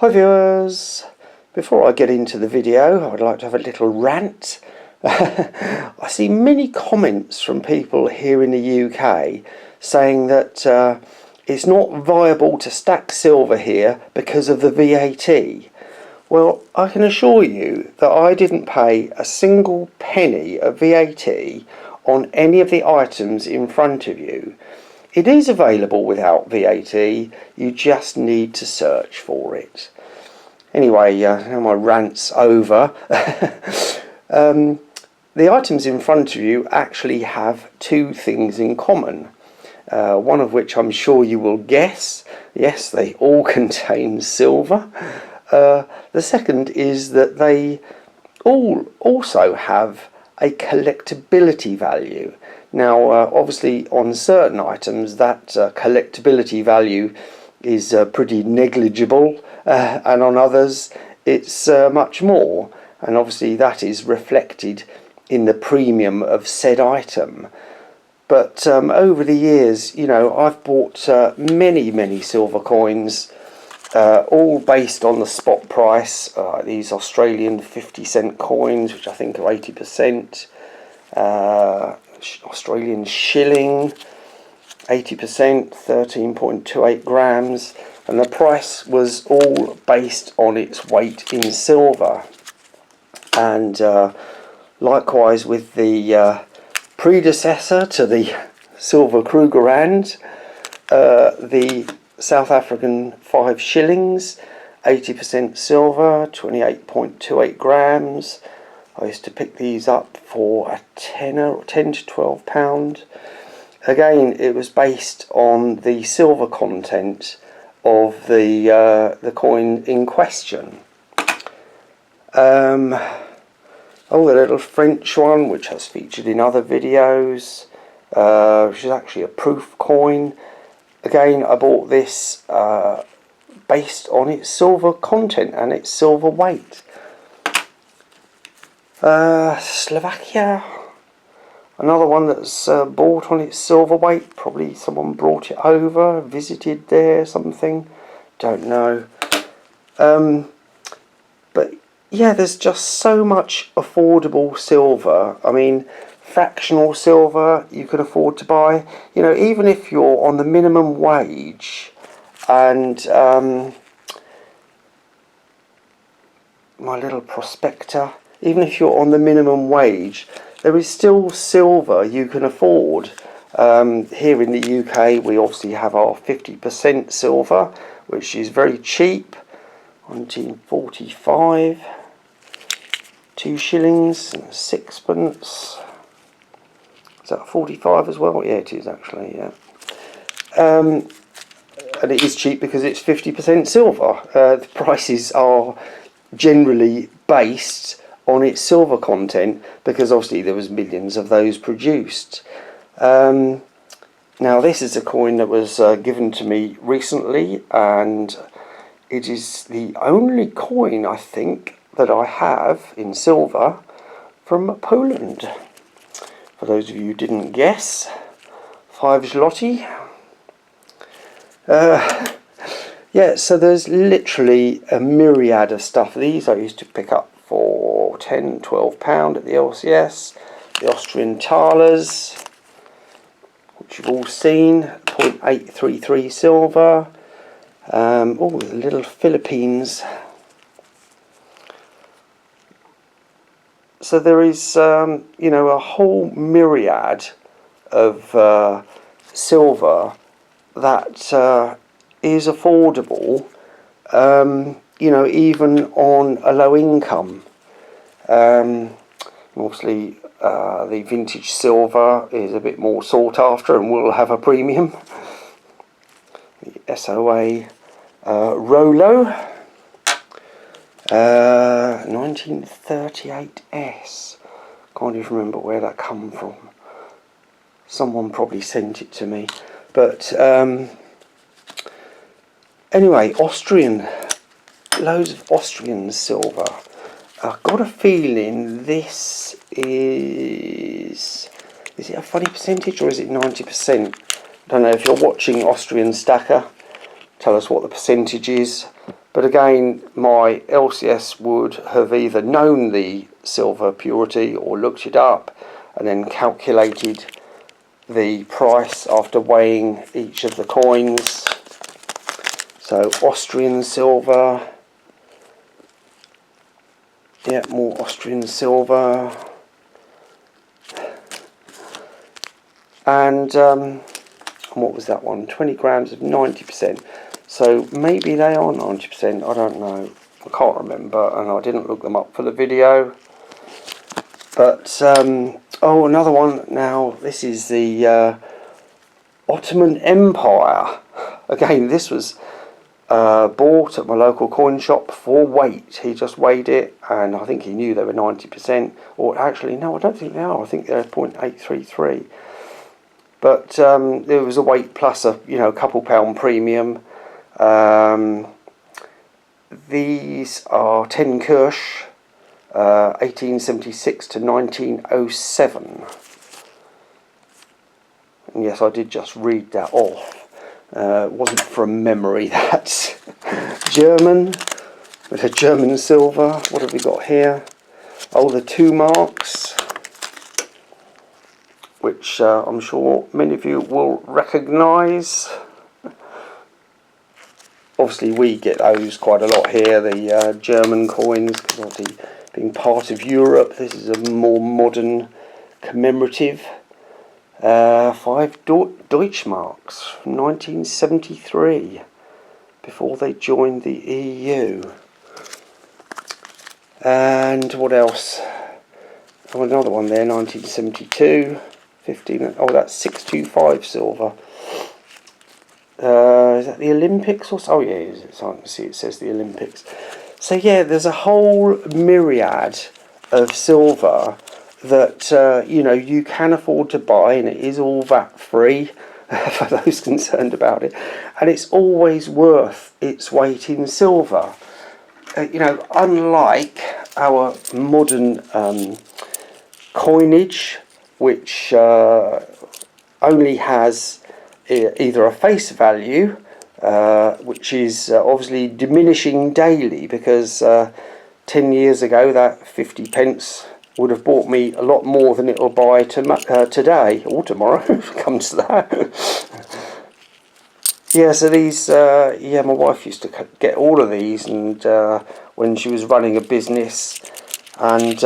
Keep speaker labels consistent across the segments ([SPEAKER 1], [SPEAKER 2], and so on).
[SPEAKER 1] Hi viewers, before I get into the video I would like to have a little rant. I see many comments from people here in the UK saying that it's not viable to stack silver here because of the VAT. Well, I can assure you that I didn't pay a single penny of VAT on any of the items in front of you. It is available without VAT, you just need to search for it. Anyway, now my rant's over. The items in front of you actually have two things in common. One of which I'm sure you will guess. Yes, they all contain silver. The second is that they all also have a collectability value. Now, obviously on certain items that collectability value is pretty negligible, and on others it's much more, and obviously that is reflected in the premium of said item. But over the years, you know, I've bought many silver coins, all based on the spot price. These Australian 50-cent coins, which I think are 80%. Australian shilling, 80%, 13.28 grams, and the price was all based on its weight in silver. And likewise with the predecessor to the silver Krugerrand, the South African 5 shillings, 80% silver, 28.28 grams. I used to pick these up for a tenner, or 10 to 12 pound. Again, it was based on the silver content of the coin in question. Oh, the little French one, which has featured in other videos, which is actually a proof coin. Again, I bought this based on its silver content and its silver weight. Slovakia, another one that's bought on its silver weight. Probably someone brought it over, visited there, something, don't know. But yeah, there's just so much affordable silver. I mean, fractional silver you can afford to buy. You know, even if you're on the minimum wage, and my little prospector, even if you're on the minimum wage, there is still silver you can afford. Here in the UK we obviously have our 50% silver, which is very cheap. 1945, 2 shillings and 6pence. Is that 45 as well? Yeah, it is actually, yeah. And it is cheap because it's 50% silver. The prices are generally based on its silver content, because obviously there was millions of those produced. Now this is a coin that was given to me recently, and it is the only coin I think that I have in silver from Poland. For those of you who didn't guess, 5 zloty. Yeah, so there's literally a myriad of stuff. These I used to pick up for 10, 12 pound at the LCS. The Austrian thalers, which you've all seen, 0.833 silver. Oh, the little Philippines. So there is, you know, a whole myriad of silver that is affordable, you know, even on a low income. Obviously the vintage silver is a bit more sought after and will have a premium. The SOA Rolo, 1938S. Can't even remember where that come from. Someone probably sent it to me. But anyway, Austrian, loads of Austrian silver. I've got a feeling this is it a funny percentage or is it 90%? I don't know. If you're watching Austrian Stacker, tell us what the percentage is. But again, my LCS would have either known the silver purity or looked it up and then calculated the price after weighing each of the coins. So Austrian silver, yeah, more Austrian silver, and what was that one? 20 grams of 90%. So maybe they are 90%, I don't know, I can't remember, and I didn't look them up for the video. But oh, another one. Now this is the Ottoman Empire. Again, this was bought at my local coin shop for weight. He just weighed it, and I think he knew they were 90%. Or actually, no, I don't think they are. I think they're 0.833. But there was a weight plus a couple pound premium. These are 10 Kirsch, 1876 to 1907. And yes, I did just read that off. It wasn't from memory. That's German, with a German silver. What have we got here? Oh, the 2 marks, which I'm sure many of you will recognise. Obviously we get those quite a lot here, the German coins, because obviously being part of Europe, this is a more modern commemorative. 5 Deutschmarks from 1973, before they joined the EU. And what else? Oh, another one there, 1972, 15. Oh, that's 625 silver. Is that the Olympics or so? Oh yeah, I can see it says the Olympics. So yeah, there's a whole myriad of silver that you can afford to buy, and it is all VAT free for those concerned about it, and it's always worth its weight in silver. Unlike our modern coinage, which only has either a face value, which is obviously diminishing daily, because 10 years ago that 50 pence would have bought me a lot more than it will buy today or tomorrow, if it comes to that. Yeah, so these, my wife used to get all of these, and when she was running a business, and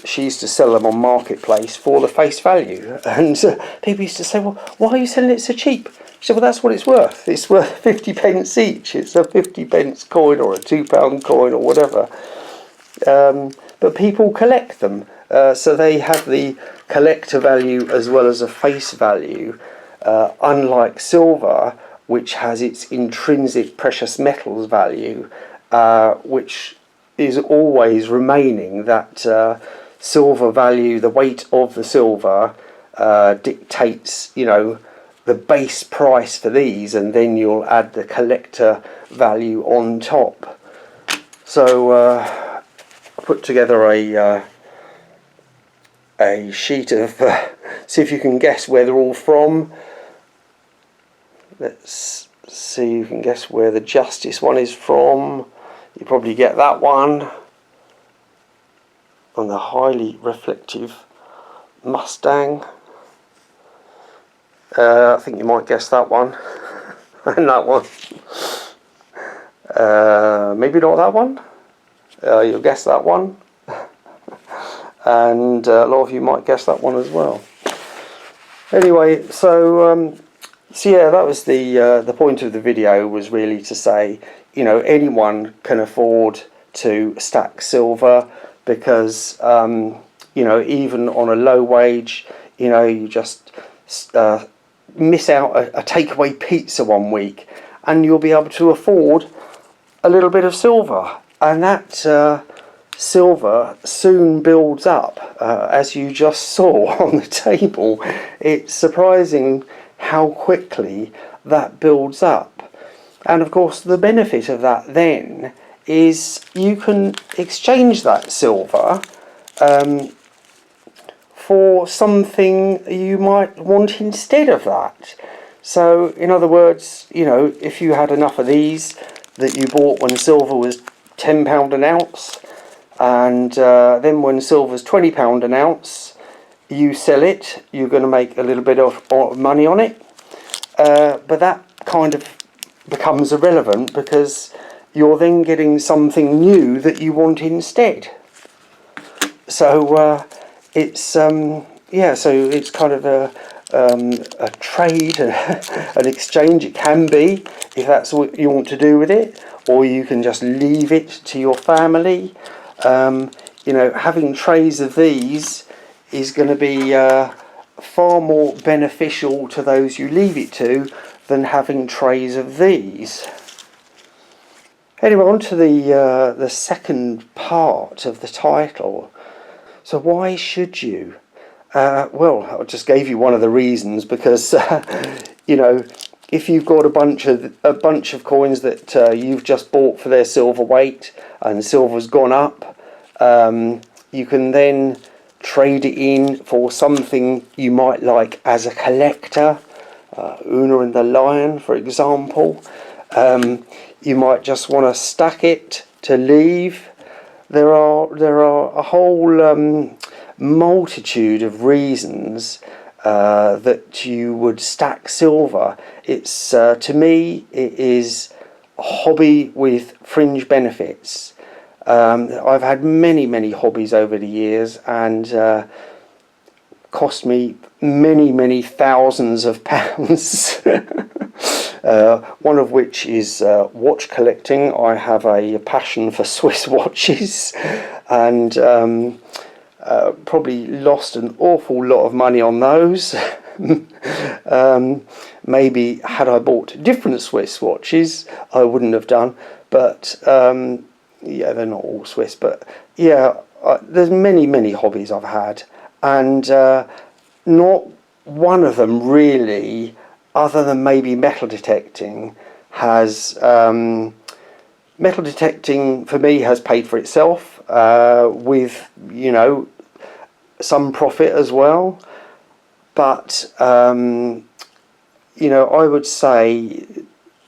[SPEAKER 1] she used to sell them on Marketplace for the face value, and people used to say, well, why are you selling it so cheap? She said, well, that's what it's worth. It's worth 50 pence each. It's a 50 pence coin or a £2 coin or whatever. But people collect them, so they have the collector value as well as a face value, unlike silver, which has its intrinsic precious metals value, which is always remaining. That silver value, the weight of the silver, dictates, the base price for these, and then you'll add the collector value on top. So I put together a sheet of see if you can guess where they're all from. Let's see, you can guess where the Justice one is from. You probably get that one. On the highly reflective Mustang. I think you might guess that one. And that one. Maybe not that one. You'll guess that one. And a lot of you might guess that one as well. Anyway, so yeah, that was the point of the video, was really to say, anyone can afford to stack silver, because even on a low wage, you just miss out a takeaway pizza one week, and you'll be able to afford a little bit of silver, and that silver soon builds up, as you just saw on the table. It's surprising how quickly that builds up. And of course the benefit of that then is you can exchange that silver for something you might want instead of that. So in other words, if you had enough of these, that you bought when silver was £10 an ounce, and then when silver's £20 an ounce, you sell it, you're going to make a little bit of money on it. But that kind of becomes irrelevant because you're then getting something new that you want instead. So it's yeah, so it's kind of a trade, an exchange. It can be, if that's what you want to do with it, or you can just leave it to your family. You know, having trays of these is going to be far more beneficial to those you leave it to than having trays of these. Anyway, on to the second part of the title. So why should you? Well, I just gave you one of the reasons, because you know, if you've got a bunch of coins that you've just bought for their silver weight and silver's gone up, you can then trade it in for something you might like as a collector. Una and the Lion, for example. You might just want to stack it to leave. There are a whole multitude of reasons that you would stack silver. It's to me, it is a hobby with fringe benefits. I've had many hobbies over the years, and cost me many thousands of pounds. One of which is watch collecting. I have a passion for Swiss watches, and probably lost an awful lot of money on those. Maybe had I bought different Swiss watches, I wouldn't have done. But yeah, they're not all Swiss. But yeah, there's many hobbies I've had, and not one of them really, other than maybe metal detecting, has metal detecting for me has paid for itself, with, you know, some profit as well. But you know, I would say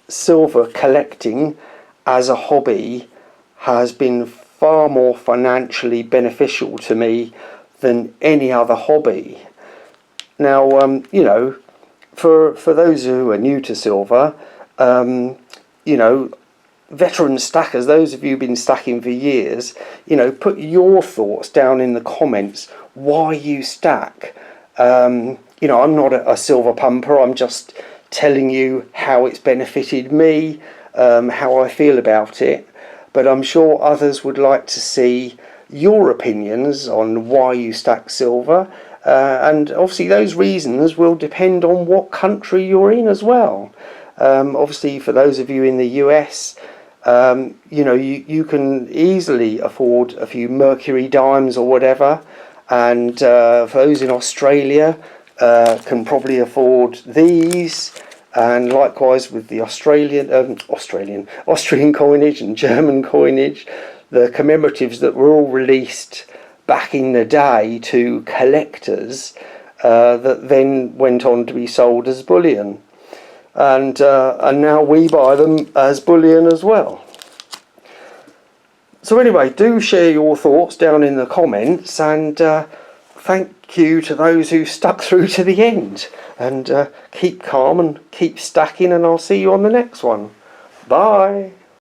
[SPEAKER 1] silver collecting as a hobby has been far more financially beneficial to me than any other hobby. Now, you know, for those who are new to silver, you know, veteran stackers, those of you who've been stacking for years, you know, put your thoughts down in the comments why you stack. You know, I'm not a silver pumper. I'm just telling you how it's benefited me, how I feel about it. But I'm sure others would like to see your opinions on why you stack silver. And obviously those reasons will depend on what country you're in as well. Obviously for those of you in the US, you know, you can easily afford a few Mercury dimes or whatever. And for those in Australia, can probably afford these. And likewise with the Austrian coinage and German coinage, the commemoratives that were all released back in the day to collectors, that then went on to be sold as bullion, and now we buy them as bullion as well. So anyway, do share your thoughts down in the comments, and thank you to those who stuck through to the end, and keep calm and keep stacking, and I'll see you on the next one. Bye.